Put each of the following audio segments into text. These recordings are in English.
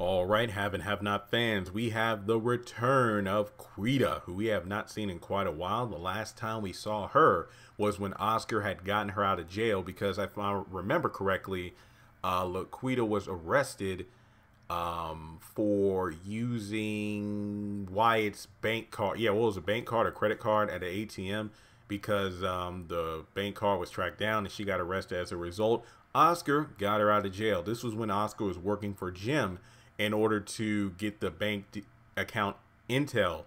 All right, have and have not fans, we have the return of Quita, who we have not seen in quite a while. The last time we saw her was when Oscar had gotten her out of jail because, if I remember correctly, Laquita was arrested for using Wyatt's bank card. Yeah, what was a bank card or credit card at an ATM because the bank card was tracked down and she got arrested as a result. Oscar got her out of jail. This was when Oscar was working for Jim in order to get the bank account intel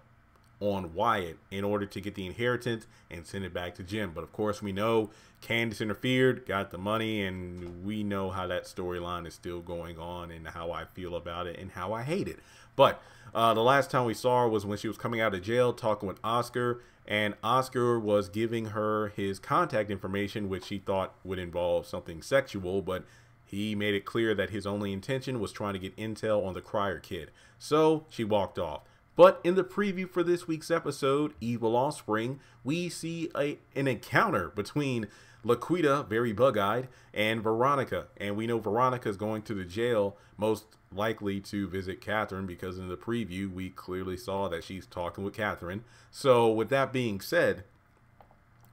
on Wyatt in order to get the inheritance and send it back to Jim. But of course, we know Candace interfered, got the money, and we know how that storyline is still going on and how I feel about it and how I hate it. But the last time we saw her was when she was coming out of jail talking with Oscar, and Oscar was giving her his contact information, which he thought would involve something sexual, but he made it clear that his only intention was trying to get intel on the Crier kid. So she walked off. But in the preview for this week's episode, Evil Offspring, we see an encounter between Laquita, very bug-eyed, and Veronica. And we know Veronica is going to the jail, most likely to visit Catherine, because in the preview, we clearly saw that she's talking with Catherine. So with that being said,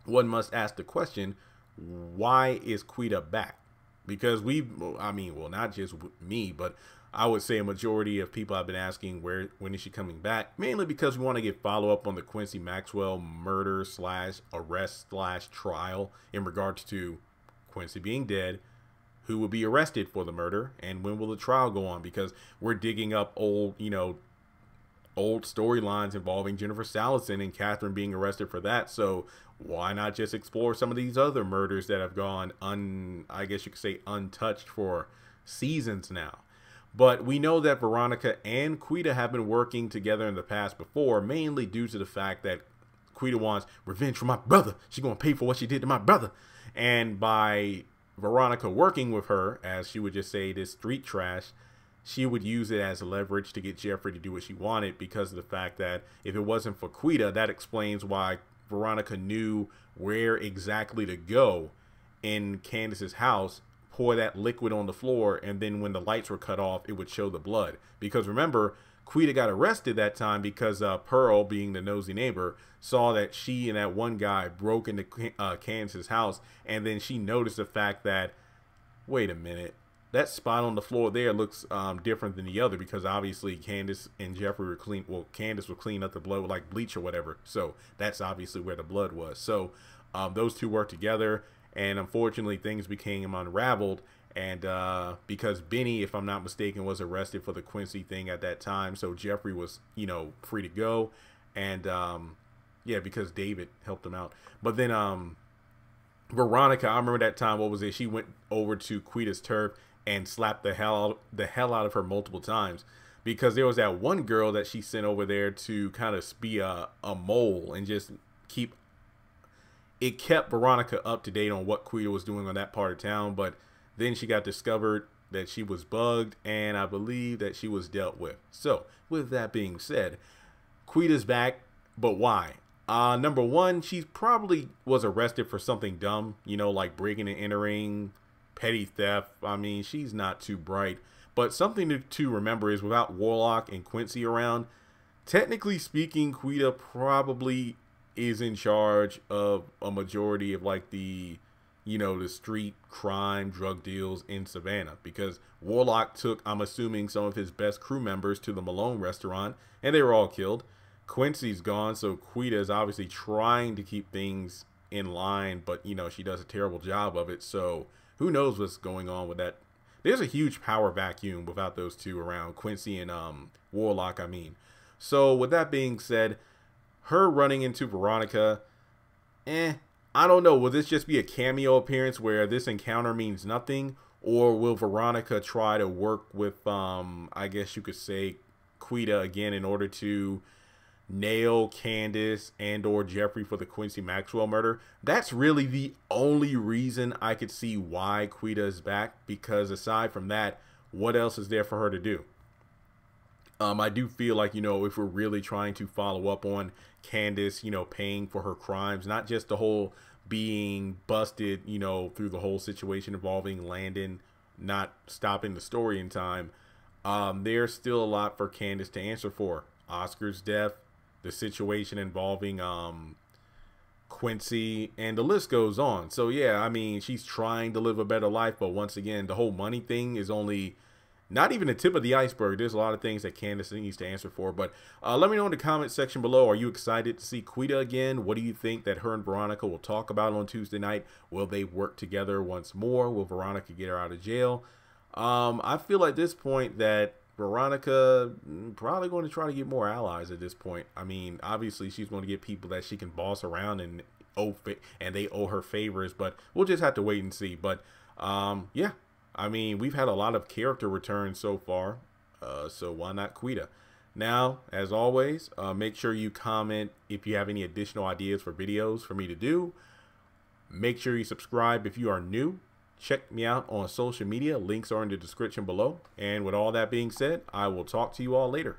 one must ask the question, why is Quita back? Because well, not just me, but I would say a majority of people have been asking when is she coming back, mainly because we want to get follow up on the Quincy Maxwell murder / arrest / trial in regards to Quincy being dead, who will be arrested for the murder, and when will the trial go on, because we're digging up old storylines involving Jennifer Salison and Catherine being arrested for that. So why not just explore some of these other murders that have gone I guess you could say untouched for seasons now. But we know that Veronica and Quita have been working together in the past before, mainly due to the fact that Quita wants revenge for my brother. She's going to pay for what she did to my brother. And by Veronica working with her, as she would just say, this street trash, she would use it as leverage to get Jeffrey to do what she wanted, because of the fact that if it wasn't for Quita, that explains why Veronica knew where exactly to go in Candace's house, pour that liquid on the floor, and then when the lights were cut off, it would show the blood. Because remember, Quita got arrested that time because Pearl, being the nosy neighbor, saw that she and that one guy broke into Candace's house, and then she noticed the fact that, wait a minute, that spot on the floor there looks different than the other, because obviously Candace and Jeffrey were clean. Well, Candace would clean up the blood with like bleach or whatever. So that's obviously where the blood was. So those two worked together, and unfortunately things became unraveled. And because Benny, if I'm not mistaken, was arrested for the Quincy thing at that time, so Jeffrey was, free to go. And yeah, because David helped him out. But then Veronica, I remember that time, what was it? She went over to Quita's turf and slapped the hell out of her multiple times, because there was that one girl that she sent over there to kind of be a mole and just kept Veronica up to date on what Quita was doing on that part of town. But then she got discovered that she was bugged, and I believe that she was dealt with. So with that being said, Quita's back, but why? Number one, she probably was arrested for something dumb, like breaking and entering, petty theft. I mean, she's not too bright. But something to remember is, without Warlock and Quincy around, technically speaking, Quita probably is in charge of a majority of like the street crime, drug deals in Savannah, because Warlock took, I'm assuming, some of his best crew members to the Malone restaurant, and they were all killed. Quincy's gone, so Quita is obviously trying to keep things in line, but she does a terrible job of it. So who knows what's going on with that? There's a huge power vacuum without those two around, Quincy and Warlock, I mean. So with that being said, her running into Veronica, I don't know. Will this just be a cameo appearance where this encounter means nothing? Or will Veronica try to work with, I guess you could say, Quita again in order to nail Candace and or Jeffrey for the Quincy Maxwell murder? That's really the only reason I could see why Quita is back, because aside from that, what else is there for her to do? I do feel like, if we're really trying to follow up on Candace, paying for her crimes, not just the whole being busted, through the whole situation involving Landon not stopping the story in time, There's still a lot for Candice to answer for. Oscar's death, the situation involving Quincy, and the list goes on. So yeah, I mean, she's trying to live a better life, but once again, the whole money thing is only not even the tip of the iceberg. There's a lot of things that Candice needs to answer for. But let me know in the comment section below. Are you excited to see Quita again? What do you think that her and Veronica will talk about on Tuesday night? Will they work together once more? Will Veronica get her out of jail? I feel at this point that Veronica probably going to try to get more allies at this point. I mean, obviously she's going to get people that she can boss around and they owe her favors, but we'll just have to wait and see. But yeah, I mean, we've had a lot of character returns so far, so why not Quita? Now, as always, make sure you comment if you have any additional ideas for videos for me to do. Make sure you subscribe if you are new. Check me out on social media. Links are in the description below. And with all that being said, I will talk to you all later.